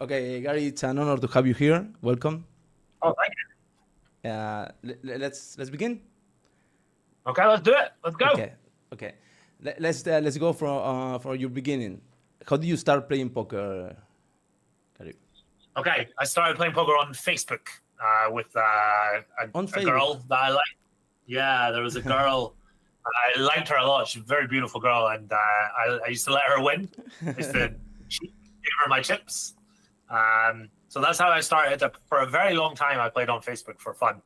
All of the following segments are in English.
Okay, Gary, it's an honor to have you here. Welcome. Oh, thank you. Let's begin. Okay, let's do it. Let's go. Okay, okay. Let's go from your beginning. How did you start playing poker, Gary? Okay, I started playing poker on Facebook with On a Facebook. girl that I liked. Yeah, there was a girl. I liked her a lot. She's a very beautiful girl, and I used to let her win. I used to give her my chips. So that's how I started. For a very long time, I played on Facebook for fun.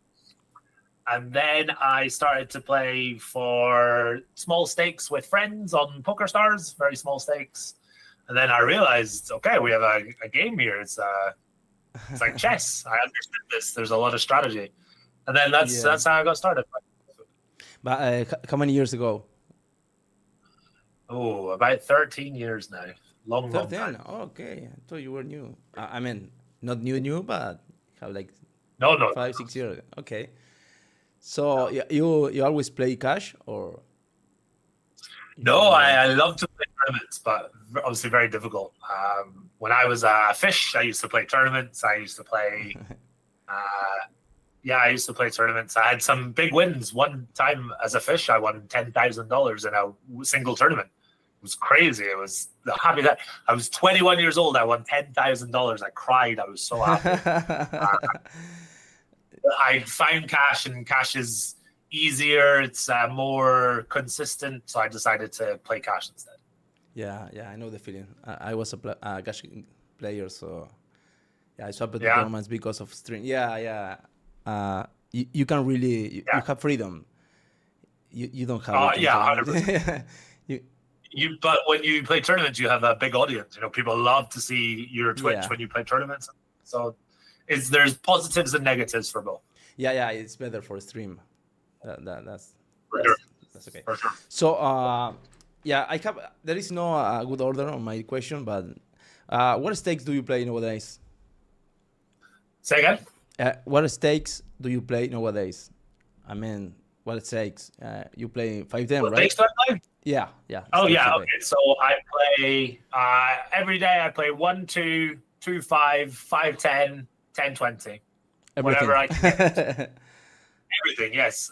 And then I started to play for small stakes with friends on Poker Stars, very small stakes. And then I realized, okay, we have a game here. It's like chess. I understood this. There's a lot of strategy. And then that's how I got started. But how many years ago? Oh, about 13 years now. Long 13. time. Oh, okay, I thought you were new. I mean, not new, but have like No. 5, 6 years. Okay. So you always play cash or? No, I love to play tournaments, but obviously very difficult. When I was a fish, I used to play tournaments. I used to play, I used to play tournaments. I had some big wins. One time as a fish, I won $10,000 in a single tournament. It was crazy. It was happy that I was 21 years old. I won $10,000. I cried. I was so happy. I found cash, and cash is easier. It's more consistent, so I decided to play cash instead. Yeah, I know the feeling. I was a cash player, so I swapped the Yeah. tournaments because of stream. Yeah. You can really you have freedom. You don't have. it in tournaments. 100%. But when you play tournaments, you have a big audience. You know, people love to see your Twitch when you play tournaments. So there's positives and negatives for both. Yeah, it's better for stream. That's okay. For sure. So I have. There is no good order on my question, but what stakes do you play nowadays? Say again. What stakes do you play nowadays? I mean, what stakes? You play 5-10, right? Stakes do I play? Yeah. Oh yeah. Okay. So I play every day. I play 1, 2, 2, 5, 5, 10, 10, 20. Everything. Whatever I can get. Everything. Yes.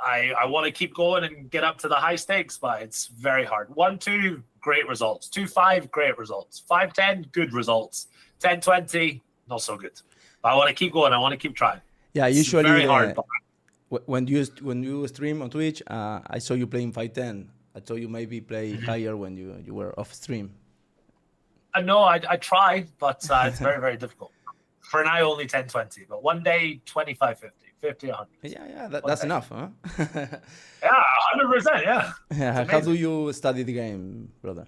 I want to keep going and get up to the high stakes, but it's very hard. 1, 2, great results. 2, 5, great results. 5, 10, good results. 10, 20, not so good. But I want to keep going. I want to keep trying. Yeah, It's usually very hard. when you stream on Twitch, I saw you playing 5-10. I thought you maybe play higher when you were off stream. No, I try, but it's very, very difficult. For now, only 10, 20. But one day, 25, 50, 50, 100. Yeah, that's enough, huh? Yeah, 100%, yeah. How do you study the game, brother?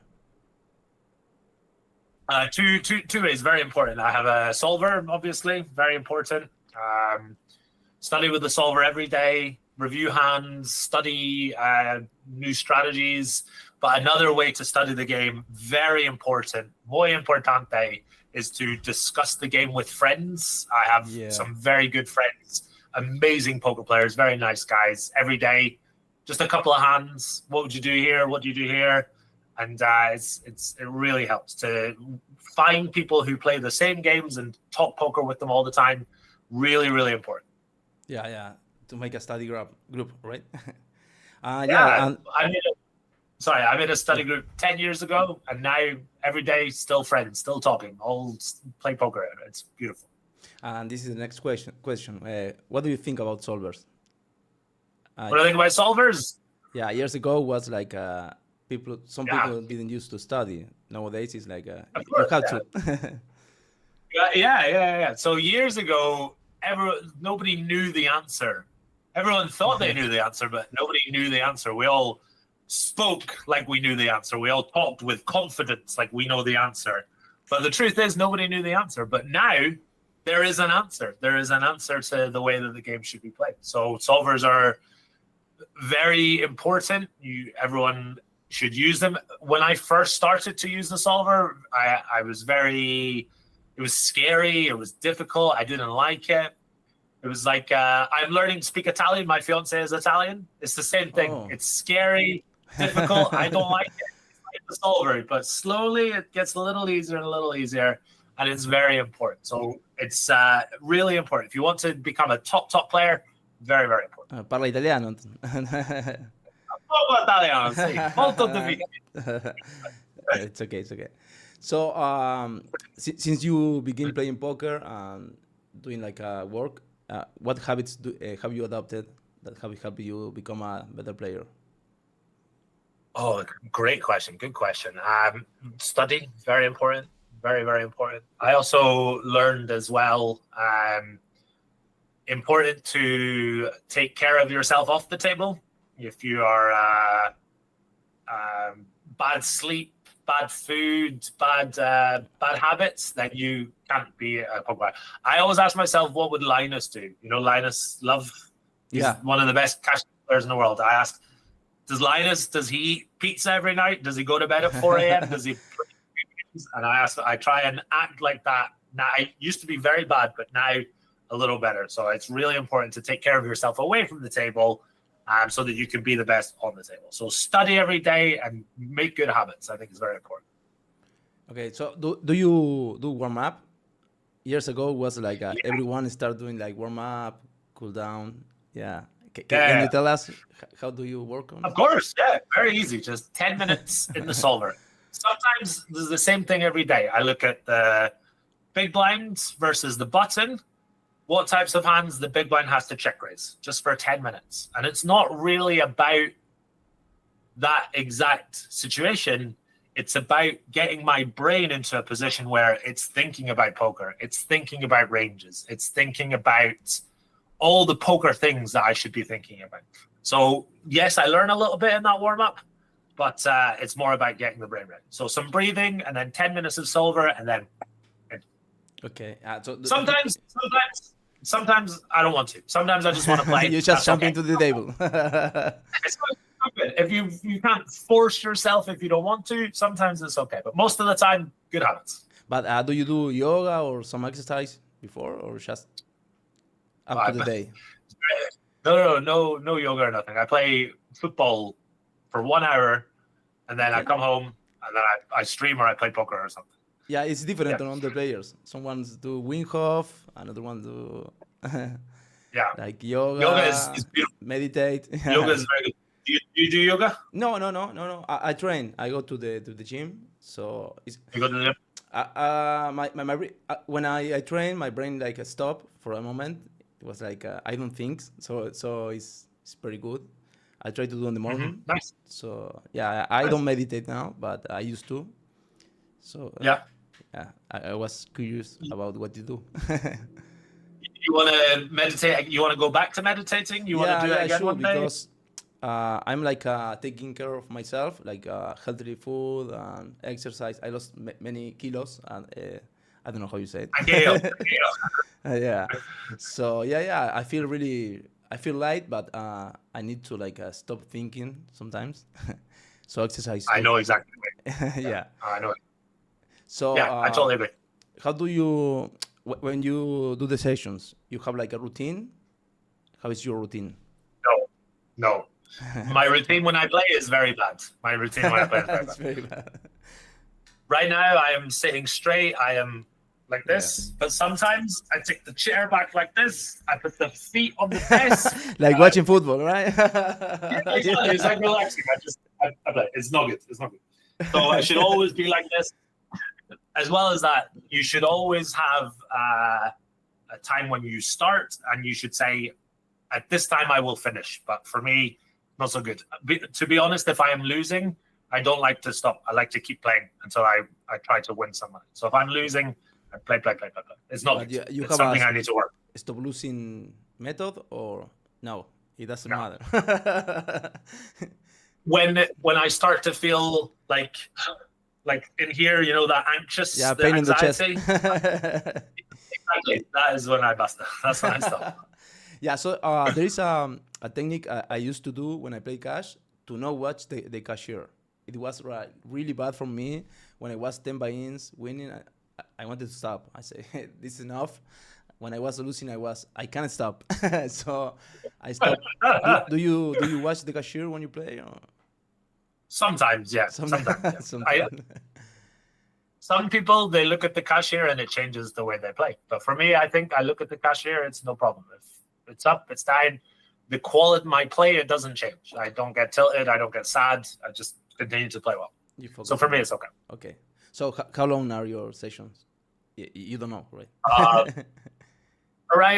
Two ways, very important. I have a solver, obviously, very important. Study with the solver every day, review hands, study new strategies. But another way to study the game, very important, muy importante, is to discuss the game with friends. I have some very good friends, amazing poker players, very nice guys. Every day, just a couple of hands. What would you do here? What do you do here? And it really helps to find people who play the same games and talk poker with them all the time. Really, really important. Yeah. To make a study group, right? I made a study group 10 years ago, and now every day, still friends, still talking, all play poker. It's beautiful. And this is the next question. What do you think about solvers? What do I think about solvers? Yeah, years ago was like some people didn't used to study. Nowadays, it's like you have to. Yeah. So years ago, nobody knew the answer. Everyone thought they knew the answer, but nobody knew the answer. We all spoke like we knew the answer. We all talked with confidence like we know the answer. But the truth is, nobody knew the answer. But now, there is an answer. There is an answer to the way that the game should be played. So solvers are very important. Everyone should use them. When I first started to use the solver, I was it was scary. It was difficult. I didn't like it. It was like I'm learning to speak Italian. My fiance is Italian. It's the same thing. It's scary, difficult. I don't like it. It's like the solver, but slowly it gets a little easier, and it's very important. So it's really important. If you want to become a top player, very, very important. Parla italiano. Poco italiano, sì. Molto difficile. It's okay, it's okay. So, since you begin playing poker and doing like work, what habits have you adopted that have helped you become a better player? Oh, great question. Good question. Study, very important. Very, very important. I also learned as well, important to take care of yourself off the table. If you are bad sleep, bad food, bad habits, then you can't be a poker player. I always ask myself, what would Linus do? You know, Linus Love, he's one of the best cash players in the world. I asked, does he eat pizza every night? Does he go to bed at 4 a.m.? Does he? And I try and act like that. Now, I used to be very bad, but now a little better. So it's really important to take care of yourself away from the table, so that you can be the best on the table. So study every day and make good habits. I think is very important. Okay, so do you do warm up? Years ago was like everyone started doing like warm up, cool down. Yeah. Can you tell us how do you work on it? Of course, yeah, very easy. Just 10 minutes in the solver. Sometimes this is the same thing every day. I look at the big blind versus the button. What types of hands the big blind has to check raise just for 10 minutes. And it's not really about that exact situation. It's about getting my brain into a position where it's thinking about poker. It's thinking about ranges. It's thinking about all the poker things that I should be thinking about. So yes, I learn a little bit in that warm up, but it's more about getting the brain ready. So some breathing and then 10 minutes of solver and then. Okay. So sometimes I don't want to. Sometimes I just want to play. You just jump into the table. It's good. If you can't force yourself if you don't want to, sometimes it's okay. But most of the time, good habits. But do you do yoga or some exercise before, or just up to the day? No yoga or nothing. I play football for 1 hour, and then I come home, and then I stream or I play poker or something. Yeah, it's different on the players. Some ones do Wim Hof, another one do like yoga. Yoga is beautiful. Meditate. Yoga is very good. Do you do yoga? No. I train. I go to the gym. So you go to the gym? When I train, my brain like stop for a moment. It was like I don't think so. It's pretty good. I try to do in the morning. Mm-hmm. Nice. So yeah, I don't meditate now, but I used to. So I was curious about what you do. You want to meditate? You want to go back to meditating? You want to do that again one day? Because I'm like taking care of myself, like healthy food and exercise. I lost many kilos, and I don't know how you say it. Yeah. So I feel light, but I need to like stop thinking sometimes. So exercise. I know exactly. Yeah. I know. So I totally agree. How do you, when you do the sessions, you have like a routine? How is your routine? No. My routine when I play is very bad. Very bad. Right now, I am sitting straight. I am like this, but sometimes I take the chair back like this. I put the feet on the desk. Like watching football, right? It's like relaxing. I play. It's not good. So I should always be like this. As well as that, you should always have a time when you start, and you should say, at this time I will finish. But for me, not so good. To be honest, if I am losing, I don't like to stop. I like to keep playing until I try to win some money. So if I'm losing, I play. It's not good. It's something I need to work. Stop losing method, or no? It doesn't matter. When I start to feel like in here, you know, that anxious, pain in the chest. Exactly. That is when I bust it. That's when I stop. Yeah, so there is a technique I used to do when I play cash to not watch the cashier. It was really bad for me when I was 10 buy-ins winning. I wanted to stop. I say, this is enough. When I was losing, I can't stop. So I stopped. Do you watch the cashier when you play? Or? Sometimes, yeah. Sometimes. Yeah. Sometimes. Some people, they look at the cashier and it changes the way they play. But for me, I think I look at the cashier, it's no problem. If it's up, it's down. The quality of my play, it doesn't change. I don't get tilted. I don't get sad. I just continue to play well. So for me, it's okay. Okay. So how long are your sessions? You don't know, right?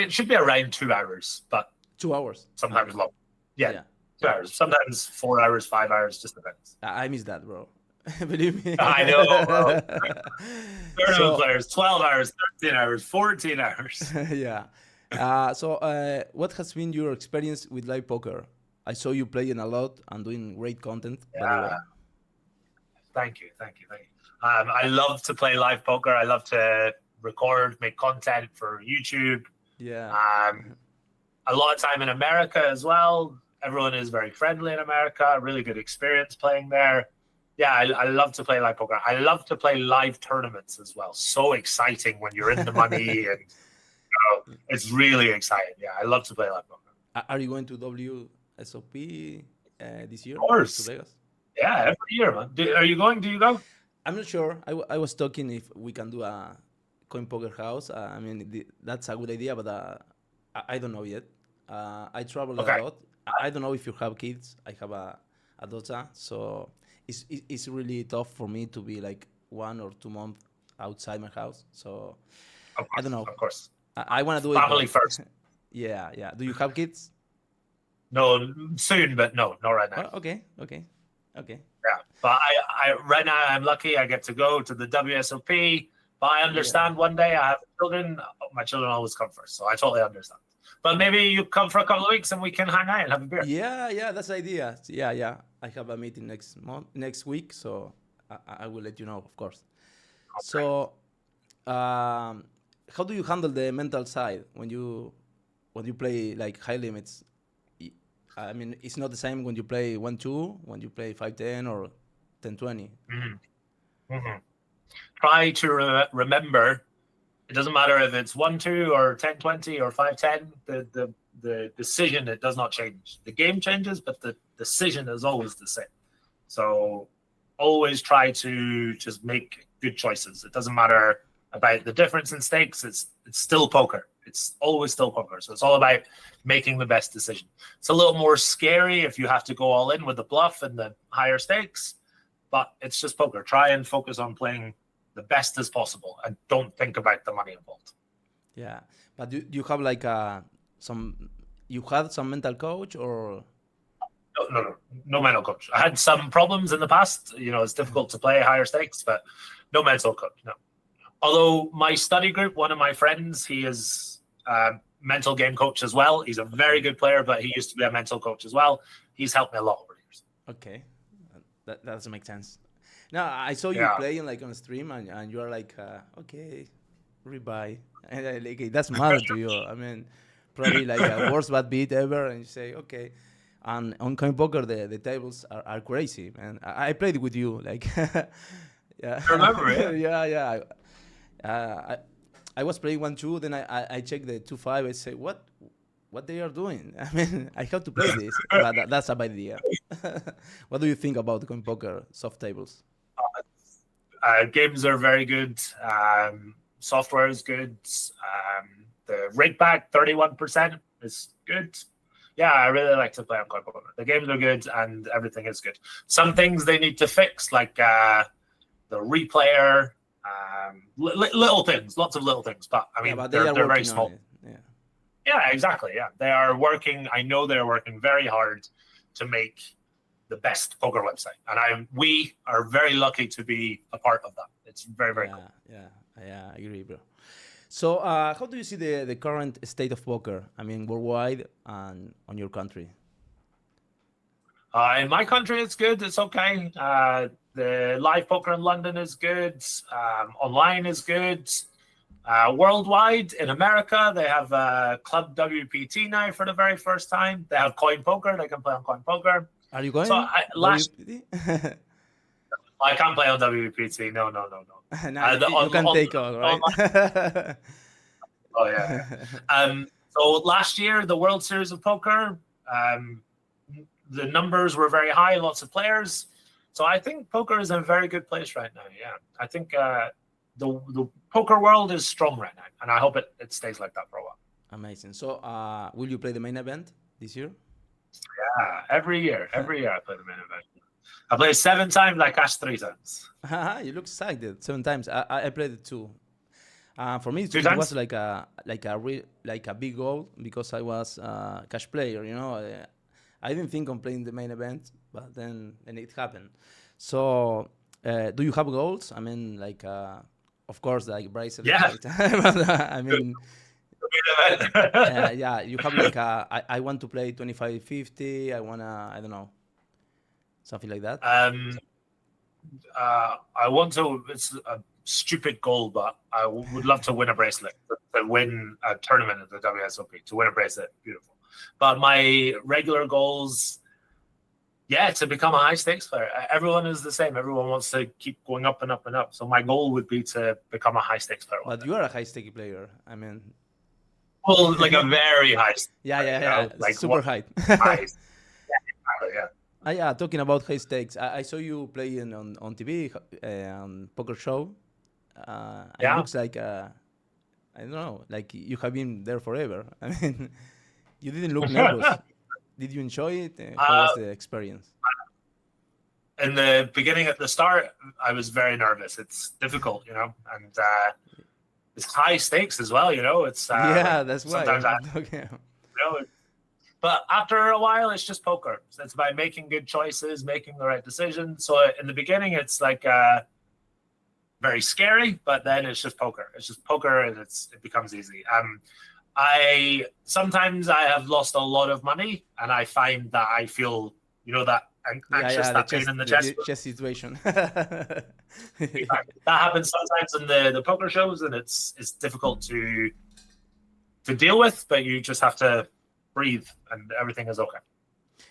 It should be around 2 hours, but 2 hours. Sometimes long. Yeah. 2 hours. Sometimes 4 hours, 5 hours, just depends. I miss that, bro. Believe me. I know, bro. Tournament players, 12 hours, 13 hours, 14 hours. Yeah. So what has been your experience with live poker? I saw you playing a lot and doing great content. Yeah. Thank you. I love to play live poker. I love to record, make content for YouTube. Yeah. A lot of time in America as well. Everyone is very friendly in America. Really good experience playing there. Yeah, I love to play live poker. I love to play live tournaments as well. So exciting when you're in the money, and it's really exciting. Yeah, I love to play live poker. Are you going to WSOP this year? Of course. To Vegas? Yeah, every year, man. Are you going? Do you go? I'm not sure. I was talking if we can do a coin poker house. I mean, that's a good idea, but I don't know yet. I travel a lot. I don't know if you have kids. I have a daughter, so it's really tough for me to be like 1 or 2 months outside my house. So I don't know. Of course, I want to do family first. Yeah. Do you have kids? No, soon, but no, not right now. Oh, okay. Yeah, but I right now I'm lucky. I get to go to the WSOP. But I understand one day I have children. My children always come first, so I totally understand. But maybe you come for a couple of weeks and we can hang out and have a beer. Yeah, that's the idea. Yeah. I have a meeting next week, so I will let you know, of course. Okay. So, how do you handle the mental side when you play like high limits? I mean, it's not the same when you play 1-2, when you play 5-10 or 10-20. Try to remember. It doesn't matter if it's 1-2 or 10-20 or 5-10. The decision, it does not change. The game changes, but the decision is always the same. So always try to just make good choices. It doesn't matter about the difference in stakes. It's still poker. It's always still poker. So it's all about making the best decision. It's a little more scary if you have to go all in with the bluff and the higher stakes, but it's just poker. Try and focus on playing the best as possible and don't think about the money involved. Yeah, but do you have like you had some mental coach or? No mental coach. I had some problems in the past. It's difficult to play higher stakes, but no mental coach. No. Although my study group, one of my friends, he is a mental game coach as well. He's a very good player, but he used to be a mental coach as well. He's helped me a lot over the years. Okay, that doesn't make sense. Now I saw you playing like on stream, and you are like, okay, rebuy, and like that's matter to you. I mean, probably like a worst bad beat ever, and you say, okay. And on coin poker, the tables are crazy, man. I played with you, like, yeah. I remember it. Yeah. I was playing 1-2, then I checked the 2-5. I say, what they are doing? I mean, I have to play this, but that's a bad idea. What do you think about coin poker soft tables? Games are very good. Software is good. The rig back 31% is good. Yeah, I really like to play on coin poker. The games are good and everything is good. Some things they need to fix, like the replayer. Little things, lots of little things, but I mean, they're very small. Yeah, exactly. Yeah, they are working. I know they're working very hard to make the best poker website, and we are very lucky to be a part of that. It's very, very cool. Yeah, I agree, bro. So, how do you see the current state of poker? I mean, worldwide and on your country. In my country, it's good. It's okay. The live poker in London is good. Online is good. Worldwide, in America, they have Club WPT now for the very first time. They have coin poker. They can play on coin poker. Are you going? So I can't play on WPT. No. You can take all, right? Oh, yeah. So last year, the World Series of Poker, the numbers were very high, lots of players. So I think poker is in a very good place right now. Yeah, I think the poker world is strong right now, and I hope it stays like that for a while. Amazing. So, will you play the main event this year? Yeah, every year I play the main event. I played 7 times. I cashed 3 times. You look excited. 7 times. I played it too. For me, Two it times? was like a big goal because I was a cash player. I didn't think on playing the main event, but then it happened. So, do you have goals? I mean, of course, like bracelet. Yeah. But, I mean, yeah, you have like I want to play 25-50. I wanna, I don't know, something like that. I want to. It's a stupid goal, but I would love to win a bracelet, to win a tournament at the WSOP, to win a bracelet. Beautiful. But my regular goals, to become a high stakes player. Everyone is the same. Everyone wants to keep going up and up and up. So my goal would be to become a high stakes player. But you are a high stake player. I mean, well, like a very high. Yeah. Like super high. Yeah. Talking about high stakes, I saw you playing on TV, on poker show. It looks like I don't know, like you have been there forever. I mean, you didn't look nervous. Did you enjoy it? How was the experience? In the beginning, at the start, I was very nervous. It's difficult, and it's high stakes as well. It's that's why. But after a while, it's just poker. So it's about making good choices, making the right decisions. So in the beginning, it's like very scary, but then it's just poker. It's just poker, and it becomes easy. Sometimes I have lost a lot of money, and I find that I feel, that anxious, that pain in the chest. The chest situation. That happens sometimes in the poker shows, and it's difficult to deal with, but you just have to breathe, and everything is okay.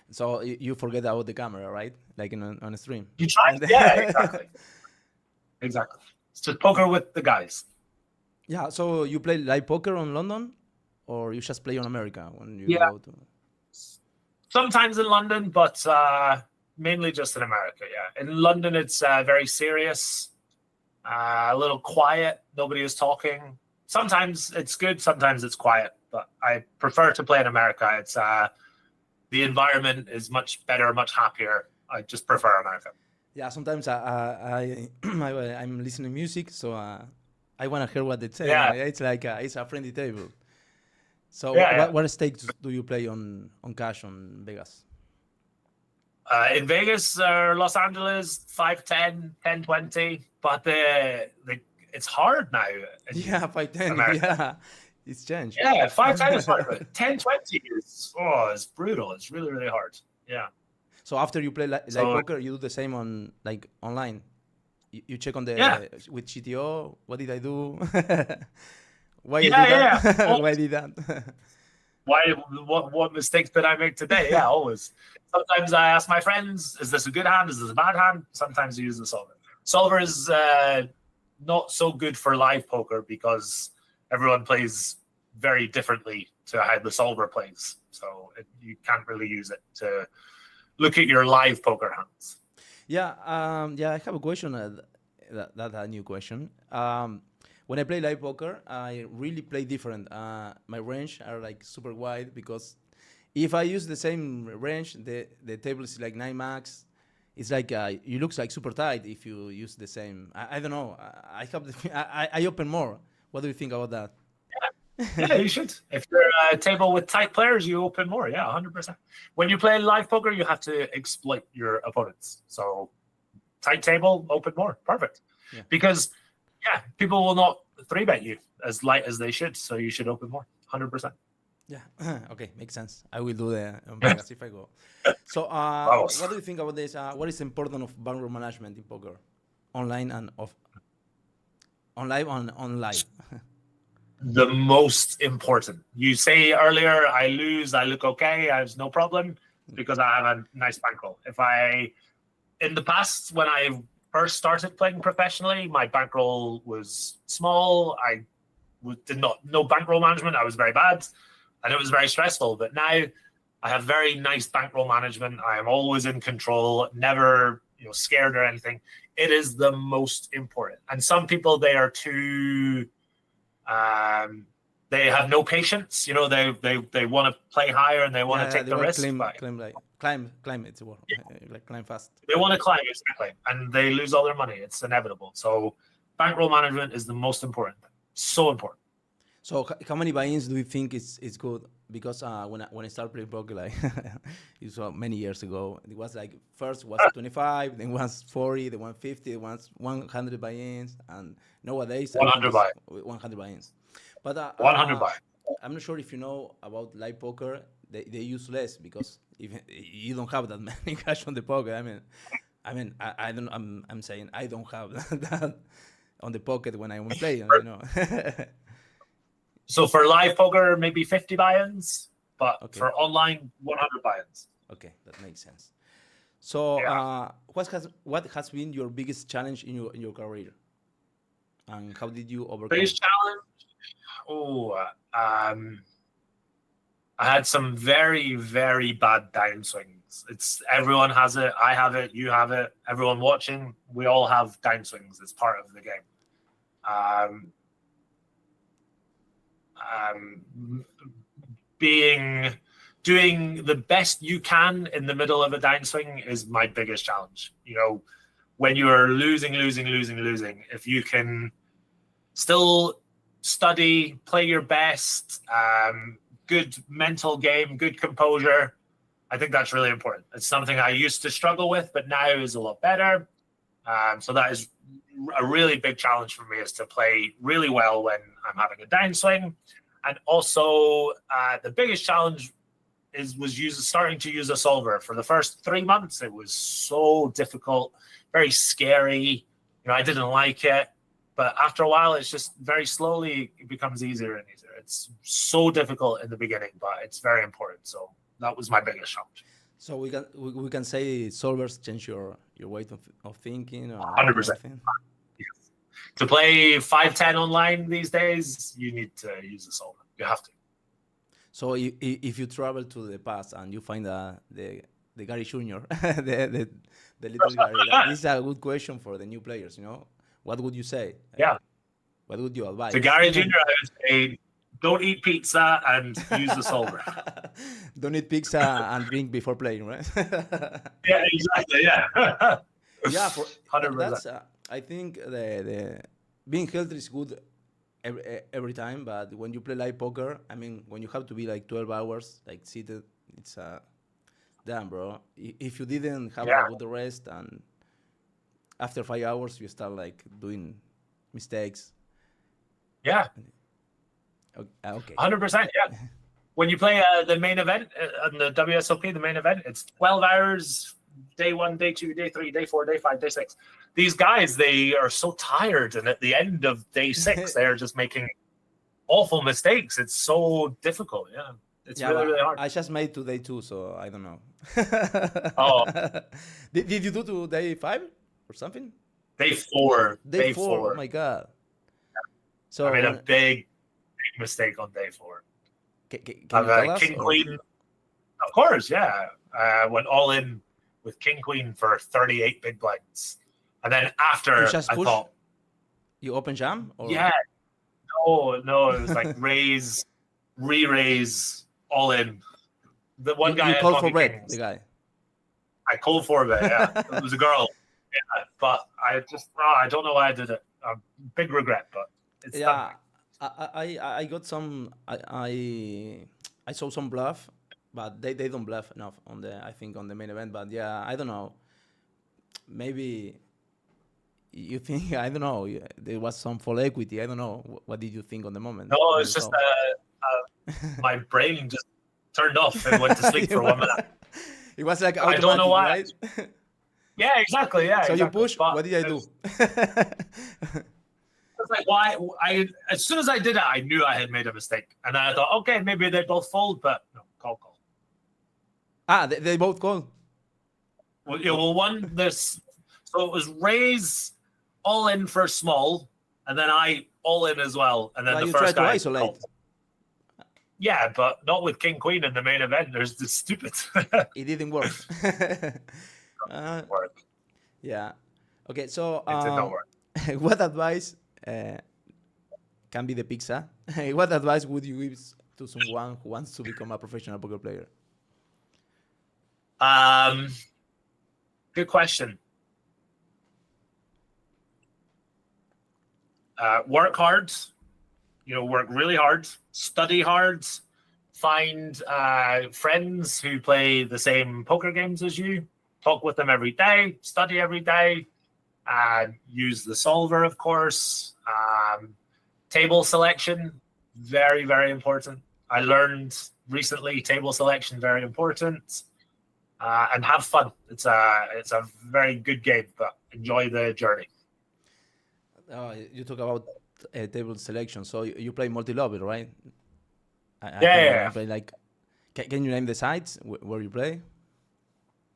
So you forget about the camera, right? Like on a stream. You try, exactly. Exactly. It's just poker with the guys. Yeah. So you play live poker on London, or you just play on America when you go to? Sometimes in London, but mainly just in America. Yeah. In London, it's very serious, a little quiet. Nobody is talking. Sometimes it's good. Sometimes it's quiet. But I prefer to play in America. It's the environment is much better, much happier. I just prefer America. Yeah, sometimes I'm listening to music, so I want to hear what they say. Yeah. It's like it's a friendly table. So what stakes do you play on cash on Vegas? In Vegas or Los Angeles, 5-10, 10-20. But it's hard now. 5-10. Yeah. It's changed. Yeah, 5-10 is hard, but 10-20 is it's brutal. It's really, really hard. Yeah. So after you play live poker, you do the same on online. You check on the with GTO. What did I do? Why did that? Why did that? What mistakes did I make today? Yeah, always. Sometimes I ask my friends, is this a good hand? Is this a bad hand? Sometimes I use the solver. Solver is not so good for live poker because everyone plays very differently to how the solver plays. So you can't really use it to look at your live poker hands. Yeah, I have a question. That's a new question. When I play live poker, I really play different. My range are like super wide because if I use the same range, the table is like 9 max. It's like it looks like super tight if you use the same. I don't know. I open more. What do you think about that? Yeah, you should. If you're a table with tight players, you open more. Yeah, 100%. When you play live poker, you have to exploit your opponents. So tight table, open more. Perfect. Yeah. Because, people will not 3-bet you as light as they should. So you should open more. 100%. Yeah. Okay. Makes sense. I will do the Vegas if I go. So what do you think about this? What is important of bankroll management in poker? Online and off? On live, on live. The most important. You say earlier, I lose, I look okay, I have no problem because I have a nice bankroll. In the past, when I first started playing professionally, my bankroll was small. I did not know bankroll management. I was very bad and it was very stressful. But now I have very nice bankroll management. I am always in control, never scared or anything. It is the most important. And some people, they are too, they have no patience. They want to play higher and they want to take the risk. Climb. It's a word. Like climb fast. They want to climb, exactly, and they lose all their money. It's inevitable. So bankroll management is the most important thing. So important. So how many buy-ins do you think is good? Because when I started playing poker, like it was many years ago, it was like first was 25, then was 40, then 150, then was 100 buy-ins, and nowadays 100 buy-ins. But 100 buy. I'm not sure if you know about live poker. They use less because even you don't have that many cash on the pocket. I mean, I don't. I'm saying I don't have that on the pocket when I'm playing. So for live poker, maybe 50 buy-ins, but for online, 100 buy-ins. Okay, that makes sense. So, what has been your biggest challenge in your career, and how did you overcome? Biggest challenge? I had some very, very bad downswings. Everyone has it. I have it. You have it. Everyone watching, we all have downswings. It's part of the game. Doing the best you can in the middle of a downswing is my biggest challenge. When you are losing, if you can still study, play your best, good mental game, good composure, I think that's really important. It's something I used to struggle with, but now is a lot better. So that is a really big challenge for me, is to play really well when I'm having a downswing. And also the biggest challenge was starting to use a solver. For the first 3 months, it was so difficult, very scary. I didn't like it. But after a while, it's just very slowly, it becomes easier and easier. It's so difficult in the beginning, but it's very important. So that was my biggest challenge. So we can say solvers change your way of thinking? 100%. Yes. To play 5-10 online these days, you need to use a solver. You have to. So if you travel to the past and you find the Gary Jr., the little Gary, this is a good question for the new players, What would you say? Yeah. What would you advise? To Gary Jr., I would say, don't eat pizza and use the solver. Don't eat pizza and drink before playing, right? Yeah, exactly. Yeah. Yeah, 100%. I think the being healthy is good every time, but when you play live poker, when you have to be like 12 hours like seated, it's damn, bro. If you didn't have a good rest, and after 5 hours you start like doing mistakes. Yeah. Okay. 100%. Yeah. When you play the main event on the WSOP, the main event, it's 12 hours, day 1, day 2, day 3, day 4, day 5, day 6. These guys, they are so tired. And at the end of day 6, they're just making awful mistakes. It's so difficult. Yeah. It's really hard. I just made to day 2, so I don't know. Oh. Did you do to day 5 or something? Day 4. Day 4. Oh my God. So I made a big mistake on day 4. Can you tell us, King Queen. Of course, yeah. Went all in with King Queen for 38 big blinds, and then after I thought, you open jam? Or? Yeah, no, it was like raise, re-raise, all in. The one guy you called for bet, the guy. I called for bet. Yeah, it was a girl. Yeah, but I just I don't know why I did it. Big regret, but it's done. I got some. I saw some bluff, but they don't bluff enough on the main event. But yeah, I don't know. Maybe you think I don't know. There was some full equity. I don't know. What did you think on the moment? No, it's just my brain just turned off and went to sleep for 1 minute. It was like I don't know why. Right? Yeah, exactly. Yeah. So exactly. You push. What did I do? It's like why as soon as I did it, I knew I had made a mistake, and I thought, okay, maybe they both fold, but no, call. They both called. Well, yeah, one this, so it was raise all in for small, and then I all in as well, and then well, the first guy isolate. Called. Yeah, but not with King Queen in the main event. There's this stupid. It didn't work. Yeah. Okay. So, It did not work. what advice can be the pizza? What advice would you give to someone who wants to become a professional poker player? Good question. Work hard. Work really hard. Study hard. Find friends who play the same poker games as you. Talk with them every day. Study every day. Use the solver, of course. Table selection, very, very important. I learned recently table selection, very important. And have fun. It's a very good game, but enjoy the journey. You talk about table selection. So you play multi-level, right? Yeah. Play like, can you name the sites where you play?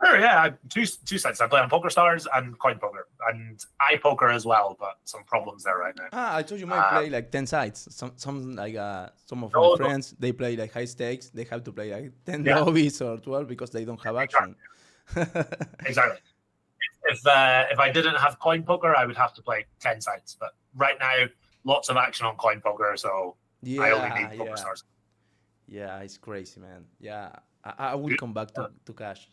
Sure, yeah. Two sites. I play on PokerStars and Coin Poker and iPoker as well, but some problems there right now. I thought you might play like 10 sites. Some like some of my friends, they play like high stakes. They have to play like 10 lobbies or 12 because they don't have action. Exactly. If I didn't have Coin Poker, I would have to play 10 sites. But right now, lots of action on Coin Poker, so I only need PokerStars. Yeah, it's crazy, man. Yeah, I will come back to cash.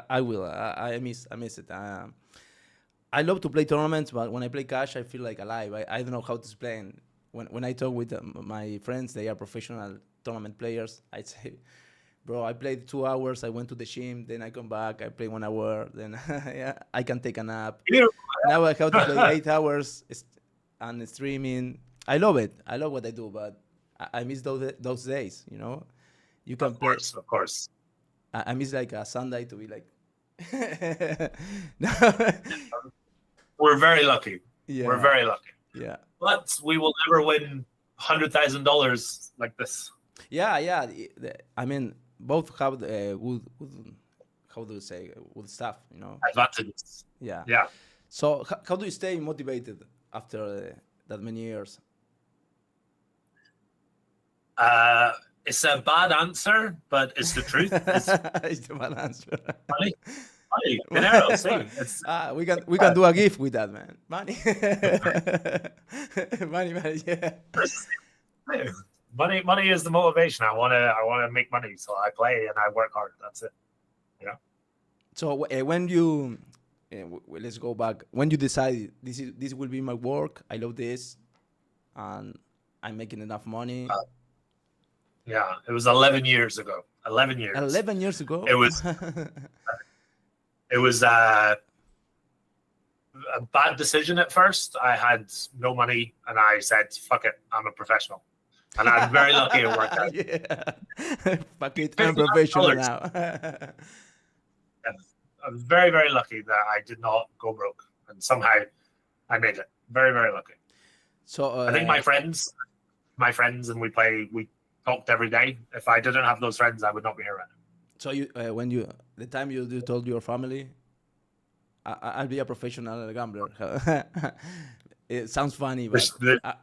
I will. I miss it. I love to play tournaments, but when I play cash, I feel like alive. I don't know how to explain. When I talk with my friends, they are professional tournament players. I say, bro, I played 2 hours. I went to the gym, then I come back. I play 1 hour, then I can take a nap. Now I have to play 8 hours and streaming. I love it. I love what I do, but I miss those days. You can play. Of course. I miss like a Sunday to be like. We're very lucky. Yeah. We're very lucky. Yeah. But we will never win $100,000 like this. Yeah. I mean, both have good, how do you say, good stuff, Advantages. Yeah. Yeah. So how do you stay motivated after that many years? It's a bad answer, but it's the truth. It's the bad answer. Money. Dinero, see. We can do a gift with that, man. Money. money, yeah. Money is the motivation. I wanna make money, so I play and I work hard. That's it. So when you let's go back. When you decide this will be my work, I love this, and I'm making enough money. Yeah, it was 11 years ago. 11 years. 11 years ago? It was a bad decision at first. I had no money, and I said, fuck it, I'm a professional. And I'm very lucky it worked out. Yeah. Fuck it, I'm professional now. I'm very, very lucky that I did not go broke. And somehow I made it. Very, very lucky. So I think my friends, and we talked every day. If I didn't have those friends, I would not be here right now. So the time you told your family, I'll be a professional gambler. It sounds funny, but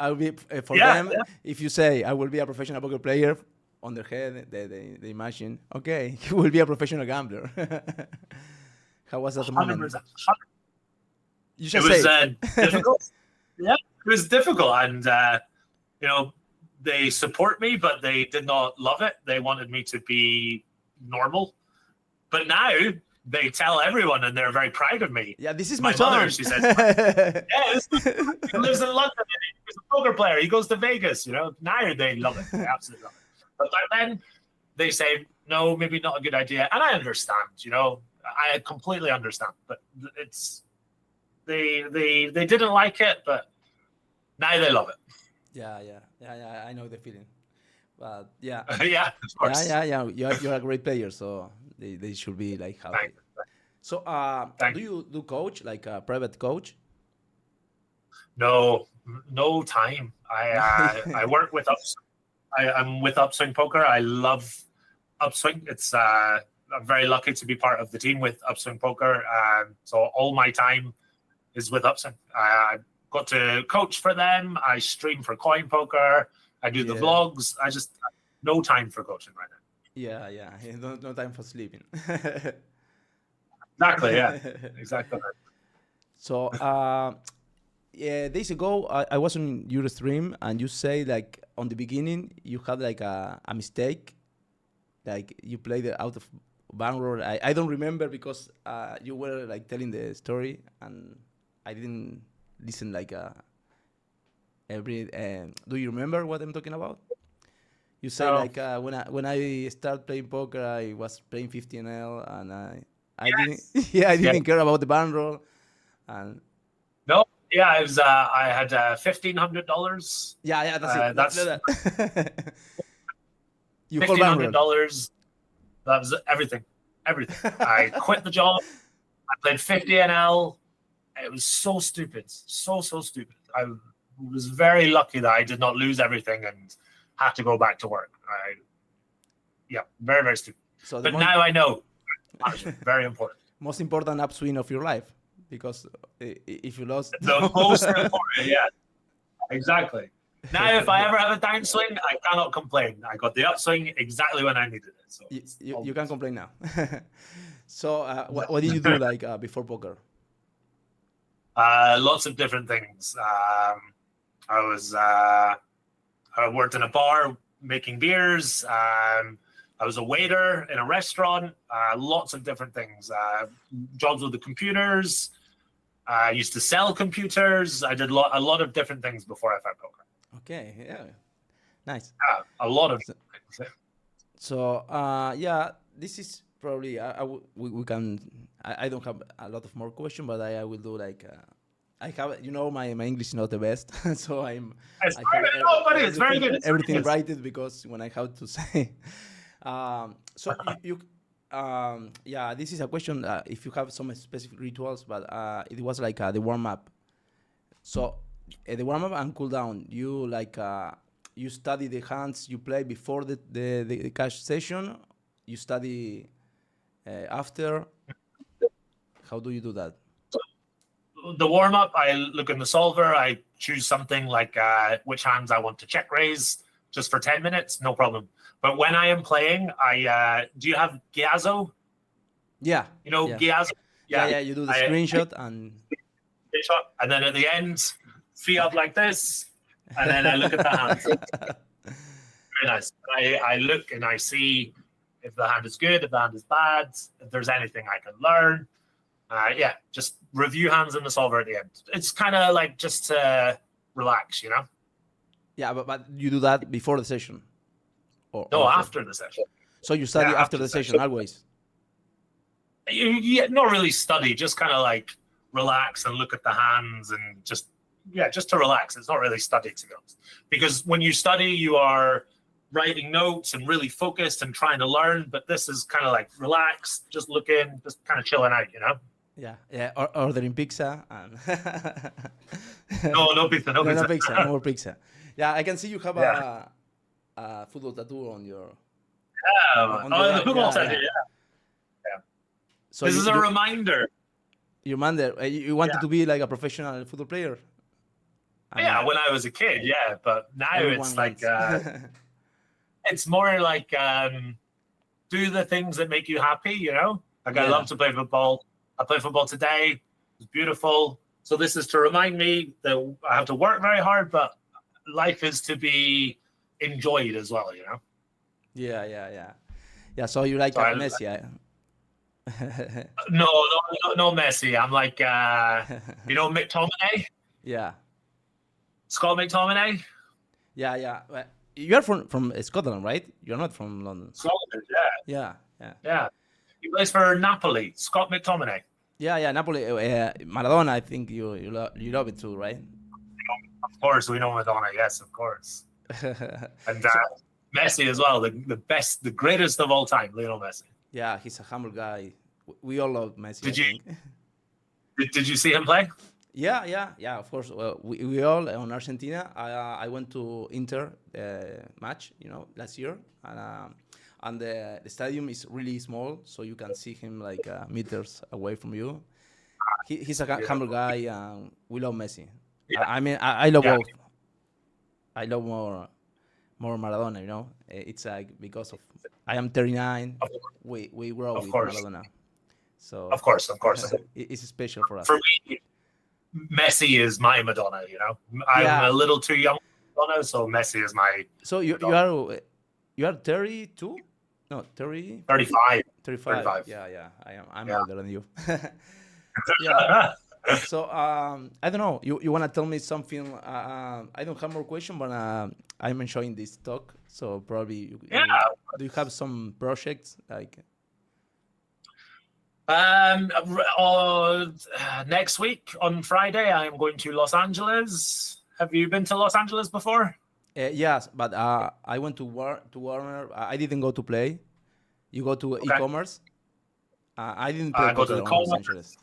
I'll be for them. Yeah. If you say I will be a professional poker player, on their head they imagine, okay, he will be a professional gambler. How was that 100%. Moment? You should it was difficult. Yeah, it was difficult, and they support me, but they did not love it. They wanted me to be normal. But now they tell everyone, and they're very proud of me. Yeah, this is my son. Mother, she says, yeah, he lives in London, and he's a poker player. He goes to Vegas, Now they love it. They absolutely love it. But back then, they say, no, maybe not a good idea. And I understand, I completely understand. But they didn't like it, but now they love it. Yeah. I know the feeling, but yeah. Yeah, of course. Yeah. You're a great player, so they should be like happy. Thank you. So, do you do coach, like a private coach? No time. I work with Upswing. I'm with Upswing Poker. I love Upswing. It's I'm very lucky to be part of the team with Upswing Poker. So all my time is with Upswing. I got to coach for them. I stream for Coin Poker. I do the vlogs. I just have no time for coaching right now. Yeah. No time for sleeping. Exactly. Yeah. Exactly. So, yeah, days ago, I was on your stream, and you say like on the beginning you had like a mistake, like you played it out of bankroll. I don't remember because you were like telling the story, and I didn't listen like every. Do you remember what I'm talking about? You say So like when I started playing poker, I was playing 15L, and I didn't yes. yeah, I Yeah. didn't care about the bankroll, and No. Yeah. I was. I had $1,500. yeah, that's it. That's You hold bankroll. $1,500. That was everything. Everything. I quit the job. I played 50 NL. It was so stupid. So stupid. I was very lucky that I did not lose everything and have to go back to work. Yeah, very stupid. So But now I know. Very important. most important upswing of your life, because if you lost, The most important, yeah. Exactly. Now, if I ever have a downswing, I cannot complain. I got the upswing exactly when I needed it. So you can't complain now. So what did you do like before poker? lots of different things. I worked in a bar making beers. I was a waiter in a restaurant. Lots of different things. Jobs with the computers. I used to sell computers. I did a lot of different things before I found poker. Okay, yeah, nice. Yeah, a lot of things. So yeah, this is probably we can. I don't have a lot of more questions, but I will do like. I have, my English is not the best, so It's very good. Everything righted because when I have to say. So yeah, this is a question. If you have some specific rituals, but it was like the warm up. So the warm up and cool down. You like you study the hands you play before the cash session. You study after. How do you do that? The warm up, I look in the solver. I choose something like which hands I want to check raise just for 10 minutes, no problem. But when I am playing, do you have Giazzo? Yeah. Giazzo? Yeah. You do the screenshot and then at the end, free up like this, and then I look at the hands. Very nice. I look and I see if the hand is good, if the hand is bad, if there's anything I can learn. Just review hands in the solver at the end. It's kind of like just to relax, Yeah, but you do that before the session? No, after the session. So you study after the session always? Not really study, just kind of like relax and look at the hands and just to relax. It's not really study, to be honest. Because when you study, you are writing notes and really focused and trying to learn, but this is kind of like relax, just looking, just kind of chilling out, Yeah, ordering pizza and no pizza, no pizza. No more pizza. Yeah, I can see you have a football tattoo on your. The football tattoo. Yeah. So this is a reminder. You wanted to be like a professional football player. Yeah, when I was a kid, but now it's like it's more like do the things that make you happy. Like I love to play football. I played football today. It was beautiful. So this is to remind me that I have to work very hard, but life is to be enjoyed as well, Yeah, so you like Messi, No Messi. I'm like, McTominay? Yeah. Scott McTominay? Yeah. You're from Scotland, right? You're not from London. Scotland, yeah. Yeah. He plays for Napoli, Scott McTominay. Yeah, Napoli. Maradona, I think you love it too, right? Of course, we know Maradona. Yes, of course. And Messi as well, the best, the greatest of all time, Lionel Messi. Yeah, he's a humble guy. We all love Messi. Did you see him play? Yeah. Of course. Well, we all on Argentina. I went to Inter match, last year, and the stadium is really small, so you can see him like meters away from you. He's a humble guy, and we love Messi. Yeah. I love both. I love more Maradona. It's like because of I am 39. We grow with Maradona. So Of course. it's special for us. For me, Messi is my Madonna. You know, I'm a little too young for Madonna, so Messi is my. So you are 32? No, 30? 35. 35. Yeah. I'm older than you. Yeah. So I don't know. You want to tell me something? I don't have more question, but I'm enjoying this talk. So probably do you have some projects like? Next week on Friday, I'm going to Los Angeles. Have you been to Los Angeles before? Yes, but I went to Warner. I didn't go to play. You go to e-commerce. I didn't play go to the Los Angeles.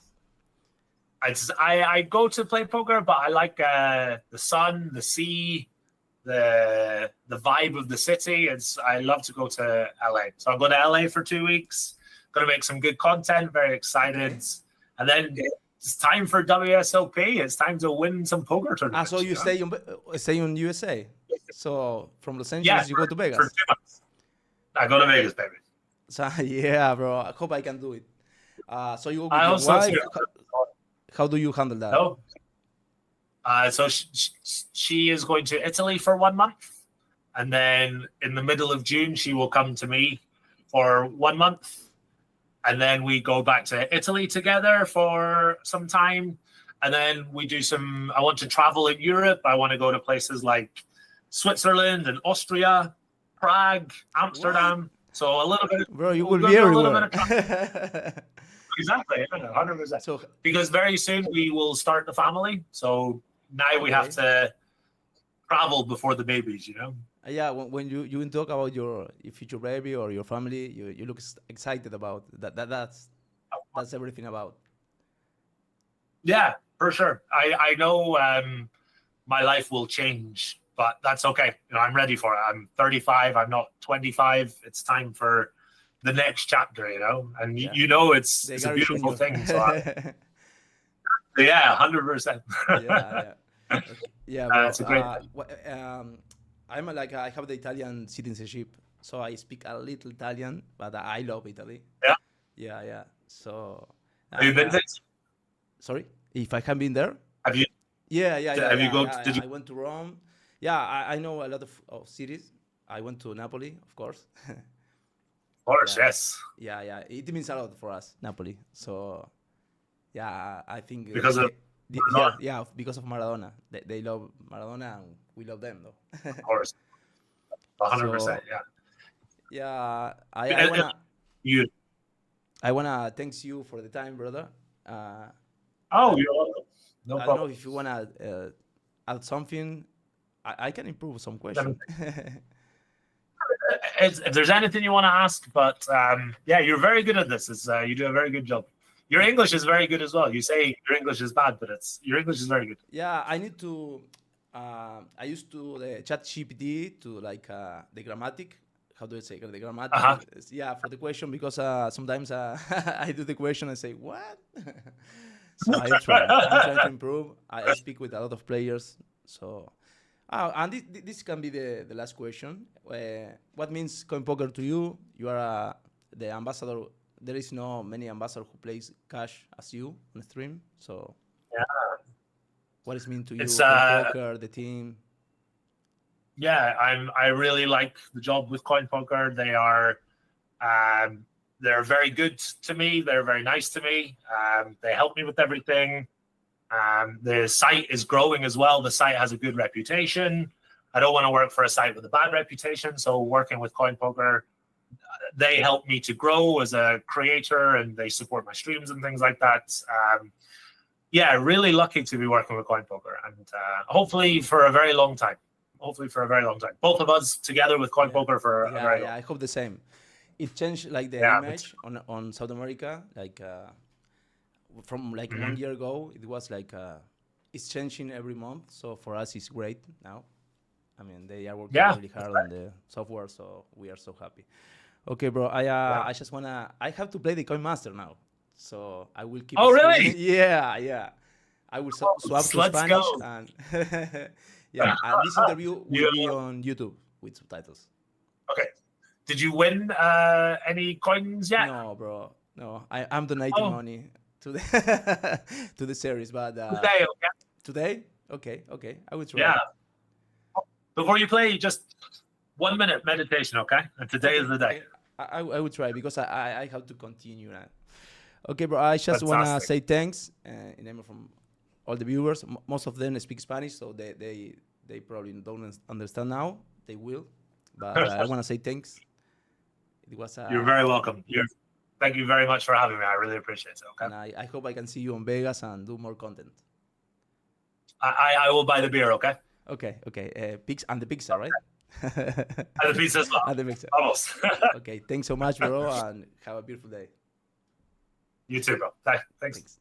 I go to play poker, but I like the sun, the sea, the vibe of the city. I love to go to LA. So I'm going to LA for 2 weeks. Going to make some good content. Very excited. And then it's time for WSOP. It's time to win some poker tournaments. So you stay in USA. So from Los Angeles you go to Vegas. For 2 months. I go to Vegas, baby. So yeah, bro. I hope I can do it. So you go with your wife. How do you handle that? No. So she is going to Italy for 1 month, and then in the middle of June she will come to me for 1 month, and then we go back to Italy together for some time, and then we do some. I want to travel in Europe. I want to go to places like Switzerland and Austria, Prague, Amsterdam. What? So a little bit. Bro, you will be everywhere. Exactly, 100%. So, because very soon we will start the family. So now we have to travel before the babies, you know? Yeah, when you talk about your future baby or your family, you look excited about that. That's everything about. Yeah, for sure. I know my life will change, but that's okay. You know, I'm ready for it. I'm 35. I'm not 25. It's time for the next chapter, you know, and you know it's a beautiful thing. So 100%. Yeah. It's a great thing. I have the Italian citizenship, so I speak a little Italian, but I love Italy. Yeah. So have you been there? Sorry, if I have been there. Have you? Yeah. Have you gone? Did you? I went to Rome. Yeah, I know a lot of cities. I went to Napoli, of course. Of course, yes. Yeah. It means a lot for us, Napoli. So, yeah, I think because of because of Maradona. They love Maradona, and we love them, though. Of course, 100%. Yeah. I wanna thank you for the time, brother. You're welcome. No problem. I don't know if you wanna add something. I can improve some questions. If there's anything you want to ask, but you're very good at this. You do a very good job. Your English is very good as well. You say your English is bad, but your English is very good. Yeah, I need to. I used to the ChatGPT to the grammatic. How do I say the grammatic? Yeah, for the question, because sometimes I do the question and say what. So I'm trying to improve. I speak with a lot of players, so. And this can be the last question. What means coin poker to you? You are the ambassador. There is no many ambassador who plays cash as you on stream. So, what does it mean to you? Coin poker, the team. Yeah, I really like the job with coin poker. They're very good to me. They're very nice to me. They help me with everything. The site is growing as well. The site has a good reputation. I don't want to work for a site with a bad reputation. So working with Coin Poker, they help me to grow as a creator, and they support my streams and things like that. Really lucky to be working with Coin Poker, and hopefully for a very long time. Both of us together with Coin Poker for a very long time. I hope the same. It changed the image on South America, from 1 year ago. It was it's changing every month. So for us, it's great now. I mean, they are working really hard on the software, so we are so happy. Okay, bro. I just wanna. I have to play the Coin Master now, so I will keep. Oh, really? Yeah. I will swap to Spanish, go. And this interview will be on YouTube with subtitles. Okay. Did you win any coins yet? No, bro. No, I'm donating money to the to the series, but Today, okay? today, okay, I will try. Yeah. Before you play, just 1 minute meditation, okay? And today is the day. I will try because I have to continue now. Okay, bro. I just wanna Fantastic. say thanks in name from all the viewers. Most of them speak Spanish, so they probably don't understand now. They will, but I wanna say thanks. It was. You're very welcome. Thank you very much for having me. I really appreciate it. Okay. And I hope I can see you on Vegas and do more content. I will buy the beer. Okay. Okay. And the pizza, right? And the pizza as well. And the pizza. Almost. Okay. Thanks so much, bro, and have a beautiful day. You too, bro. Thanks.